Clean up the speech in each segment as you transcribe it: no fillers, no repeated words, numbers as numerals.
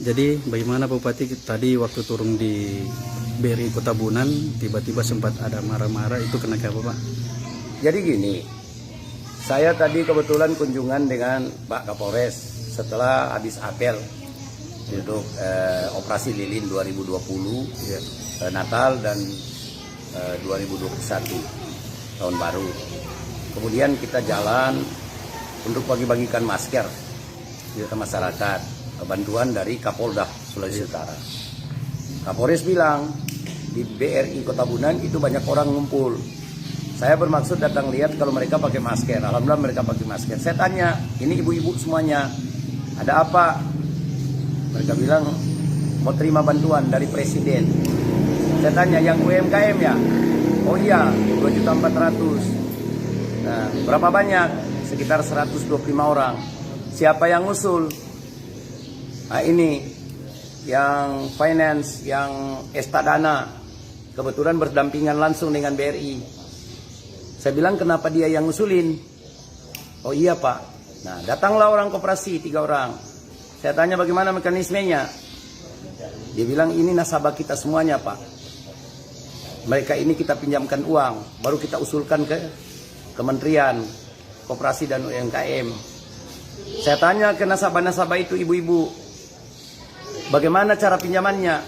Jadi bagaimana Pak Bupati tadi waktu turun di BRI Kota Bunan tiba-tiba sempat ada marah-marah, itu kenapa Pak? Jadi gini, saya tadi kebetulan kunjungan dengan Pak Kapolres setelah habis apel untuk operasi lilin 2020 ya, Natal dan 2021 tahun baru. Kemudian kita jalan untuk bagi-bagikan masker ke masyarakat, bantuan dari Kapolda Sulawesi Utara. Kapolres bilang di BRI Kota Bunan itu banyak orang ngumpul. Saya bermaksud datang lihat kalau mereka pakai masker. Alhamdulillah mereka pakai masker. Saya tanya, ini ibu-ibu semuanya, ada apa? Mereka bilang mau terima bantuan dari Presiden. Saya tanya, yang UMKM ya? Oh iya, 2.400.000. Nah, berapa banyak? Sekitar 125 orang. Siapa yang ngusul? Nah, ini yang finance, yang Estadana, kebetulan berdampingan langsung dengan BRI. Saya bilang kenapa dia yang ngusulin? Oh iya Pak. Nah, datanglah orang koperasi 3 orang. Saya tanya bagaimana mekanismenya. Dia bilang ini nasabah kita semuanya Pak. Mereka ini kita pinjamkan uang, baru kita usulkan ke Kementerian Koperasi dan UMKM. Saya tanya ke nasabah-nasabah itu ibu-ibu, bagaimana cara pinjamannya?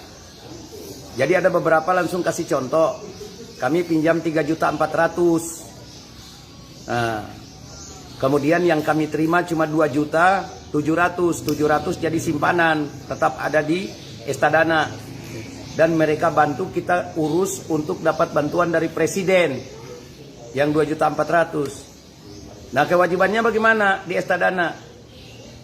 Jadi ada beberapa langsung kasih contoh. Kami pinjam 3.400.000. Nah, kemudian yang kami terima cuma 2.700.000. 700 jadi simpanan, tetap ada di Estadana. Dan mereka bantu kita urus untuk dapat bantuan dari Presiden yang 2.400.000. Nah, kewajibannya bagaimana di Estadana?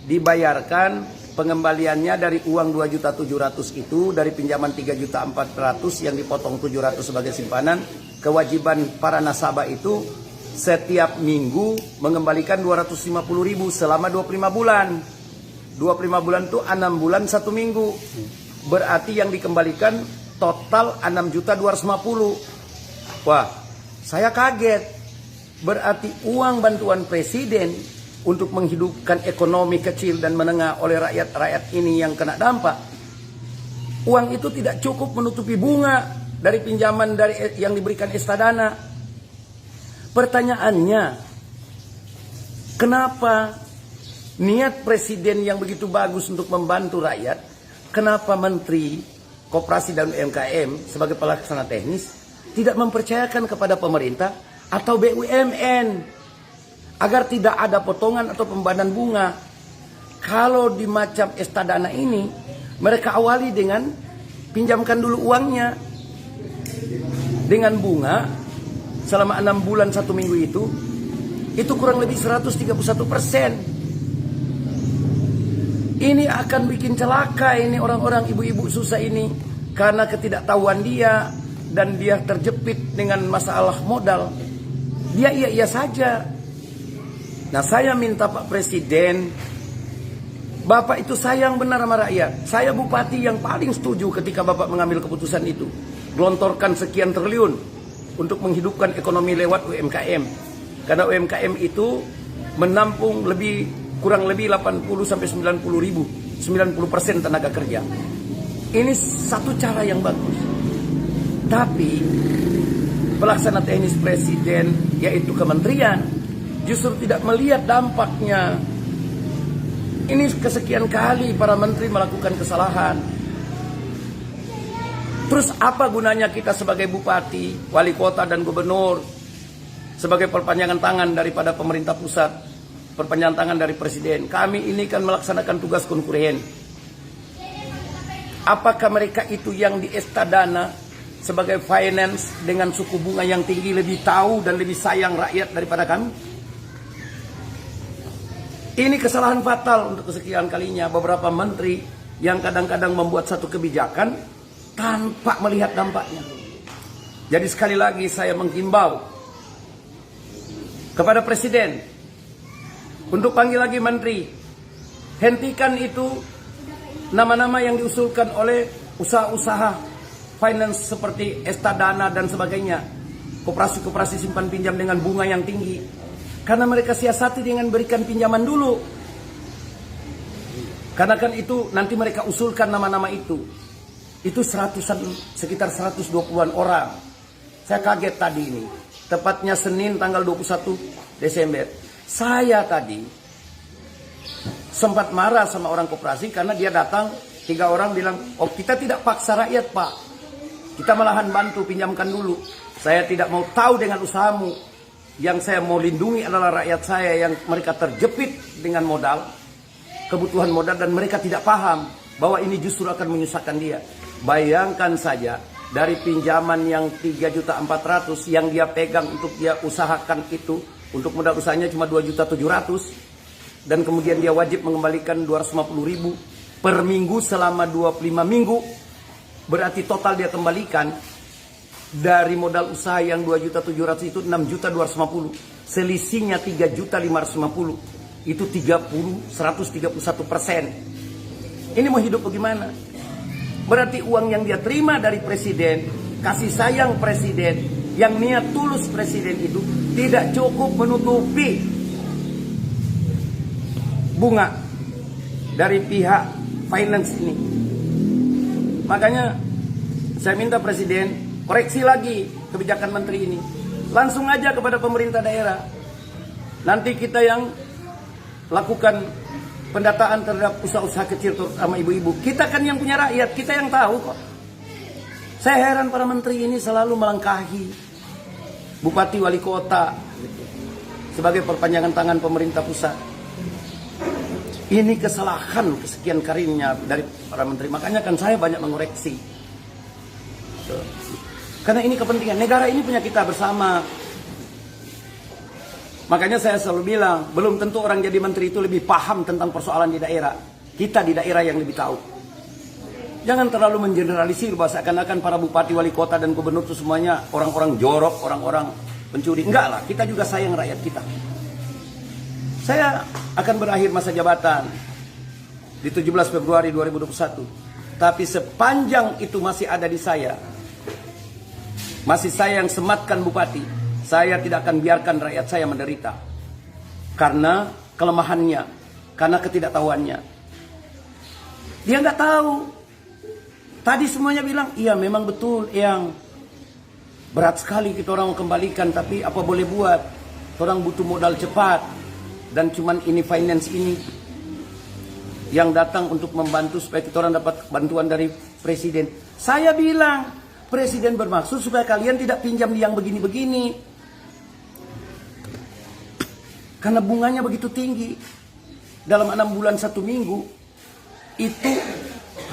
Dibayarkan pengembaliannya dari uang 2.700.000 itu, dari pinjaman 3.400.000 yang dipotong 700 sebagai simpanan. Kewajiban para nasabah itu setiap minggu mengembalikan 250.000 selama 25 bulan. 25 bulan itu 6 bulan 1 minggu. Berarti yang dikembalikan total 6.250.000. Wah, saya kaget. Berarti uang bantuan Presiden untuk menghidupkan ekonomi kecil dan menengah oleh rakyat-rakyat ini yang kena dampak, uang itu tidak cukup menutupi bunga dari pinjaman dari yang diberikan Estadana. Pertanyaannya, kenapa niat Presiden yang begitu bagus untuk membantu rakyat, kenapa Menteri Koperasi dan UMKM sebagai pelaksana teknis tidak mempercayakan kepada pemerintah atau BUMN agar tidak ada potongan atau pembayaran bunga? Kalau di macam Estadana ini, mereka awali dengan pinjamkan dulu uangnya dengan bunga selama 6 bulan 1 minggu itu kurang lebih 131%. Ini akan bikin celaka ini orang-orang ibu-ibu susah ini karena ketidaktahuan dia, dan dia terjepit dengan masalah modal. Dia iya-iya saja. Nah, saya minta Pak Presiden, Bapak itu sayang benar sama rakyat. Saya bupati yang paling setuju ketika Bapak mengambil keputusan itu. Gelontorkan sekian triliun untuk menghidupkan ekonomi lewat UMKM. Karena UMKM itu menampung kurang lebih 90% tenaga kerja. Ini satu cara yang bagus. Tapi pelaksana teknis Presiden, yaitu kementerian, justru tidak melihat dampaknya. Ini kesekian kali para menteri melakukan kesalahan. Terus apa gunanya kita sebagai bupati, wali kota dan gubernur, sebagai perpanjangan tangan daripada pemerintah pusat, perpanjangan tangan dari Presiden? Kami ini kan melaksanakan tugas konkuren. Apakah mereka itu yang di Estadana sebagai finance dengan suku bunga yang tinggi lebih tahu dan lebih sayang rakyat daripada kami? Ini kesalahan fatal untuk kesekian kalinya beberapa menteri yang kadang-kadang membuat satu kebijakan tanpa melihat dampaknya. Jadi sekali lagi saya menghimbau kepada Presiden untuk panggil lagi menteri, hentikan itu nama-nama yang diusulkan oleh usaha-usaha finance seperti Estadana dan sebagainya, koperasi-koperasi simpan pinjam dengan bunga yang tinggi. Karena mereka siasati dengan berikan pinjaman dulu. Karena kan itu nanti mereka usulkan nama-nama itu. Itu sekitar 120-an orang. Saya kaget tadi ini. Tepatnya Senin tanggal 21 Desember. Saya tadi sempat marah sama orang koperasi karena dia datang, 3 orang bilang, oh kita tidak paksa rakyat Pak. Kita malahan bantu, pinjamkan dulu. Saya tidak mau tahu dengan usahamu. Yang saya mau lindungi adalah rakyat saya yang mereka terjepit dengan modal, kebutuhan modal, dan mereka tidak paham bahwa ini justru akan menyusahkan dia. Bayangkan saja, dari pinjaman yang 3.400.000 yang dia pegang untuk dia usahakan itu, untuk modal usahanya cuma 2.700.000, dan kemudian dia wajib mengembalikan 250.000 per minggu selama 25 minggu. Berarti total dia kembalikan dari modal usaha yang 2.700.000 itu 6.250.000. Selisihnya 3.550.000. Itu 131%. Ini mau hidup bagaimana? Berarti uang yang dia terima dari presiden, kasih sayang presiden, yang niat tulus presiden itu tidak cukup menutupi bunga dari pihak finance ini. Makanya saya minta presiden koreksi lagi kebijakan menteri ini. Langsung aja kepada pemerintah daerah. Nanti kita yang lakukan pendataan terhadap usaha-usaha kecil terutama ibu-ibu. Kita kan yang punya rakyat, kita yang tahu kok. Saya heran para menteri ini selalu melangkahi bupati wali kota sebagai perpanjangan tangan pemerintah pusat. Ini kesalahan kesekian kalinya dari para menteri. Makanya kan saya banyak mengoreksi. Karena ini kepentingan negara ini punya kita bersama. Makanya saya selalu bilang, belum tentu orang jadi menteri itu lebih paham tentang persoalan di daerah. Kita di daerah yang lebih tahu. Jangan terlalu mengeneralisir bahwa seakan-akan para bupati, wali kota, dan gubernur itu semuanya orang-orang jorok, orang-orang pencuri. Enggak lah, kita juga sayang rakyat kita. Saya akan berakhir masa jabatan di 17 Februari 2021. Tapi sepanjang itu masih ada di saya, masih saya yang sematkan bupati, saya tidak akan biarkan rakyat saya menderita. Karena kelemahannya, karena ketidaktahuannya. Dia nggak tahu. Tadi semuanya bilang, iya memang betul yang berat sekali kita orang mau kembalikan, tapi apa boleh buat? Orang butuh modal cepat. Dan cuman ini finance ini yang datang untuk membantu supaya kita orang dapat bantuan dari presiden. Saya bilang, presiden bermaksud supaya kalian tidak pinjam yang begini-begini. Karena bunganya begitu tinggi. Dalam 6 bulan 1 minggu, itu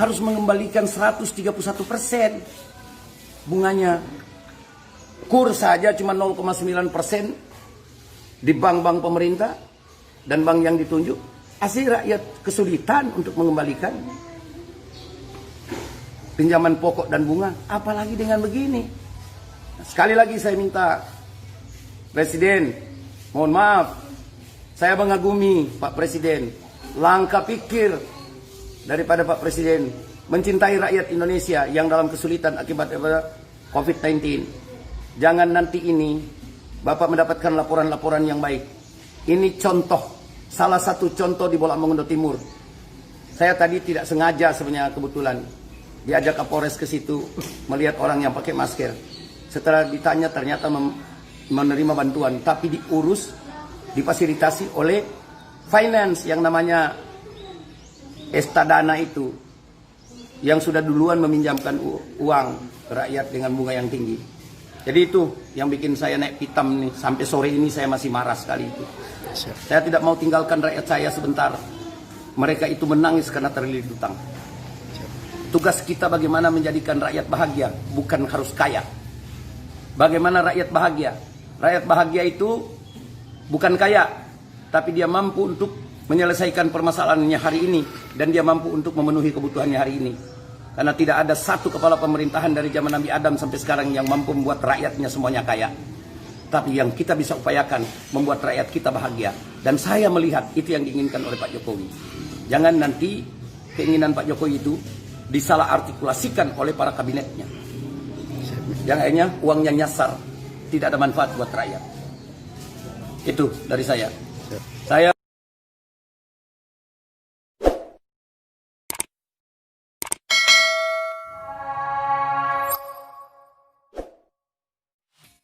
harus mengembalikan 131% bunganya. Kur saja cuma 0,9% di bank-bank pemerintah dan bank yang ditunjuk. Asli rakyat kesulitan untuk mengembalikan pinjaman pokok dan bunga. Apalagi dengan begini. Sekali lagi saya minta, Presiden, mohon maaf, saya mengagumi Pak Presiden. Langkah pikir daripada Pak Presiden mencintai rakyat Indonesia yang dalam kesulitan akibat COVID-19. Jangan nanti ini Bapak mendapatkan laporan-laporan yang baik. Ini contoh, salah satu contoh di Bolak Mongondo Timur. Saya tadi tidak sengaja sebenarnya, kebetulan diajak Kapolres ke situ melihat orang yang pakai masker. Setelah ditanya ternyata menerima bantuan, tapi diurus, difasilitasi oleh finance yang namanya Estadana itu, yang sudah duluan meminjamkan uang ke rakyat dengan bunga yang tinggi. Jadi itu yang bikin saya naik pitam nih. Sampai sore ini saya masih marah sekali itu. Saya tidak mau tinggalkan rakyat saya sebentar. Mereka itu menangis karena terlilit utang. Tugas kita bagaimana menjadikan rakyat bahagia, bukan harus kaya. Bagaimana rakyat bahagia? Rakyat bahagia itu bukan kaya, tapi dia mampu untuk menyelesaikan permasalahannya hari ini, dan dia mampu untuk memenuhi kebutuhannya hari ini. Karena tidak ada satu kepala pemerintahan dari zaman Nabi Adam sampai sekarang yang mampu membuat rakyatnya semuanya kaya. Tapi yang kita bisa upayakan membuat rakyat kita bahagia. Dan saya melihat itu yang diinginkan oleh Pak Jokowi. Jangan nanti keinginan Pak Jokowi itu disalah artikulasikan oleh para kabinetnya. Yang akhirnya uangnya nyasar, tidak ada manfaat buat rakyat. Itu dari saya.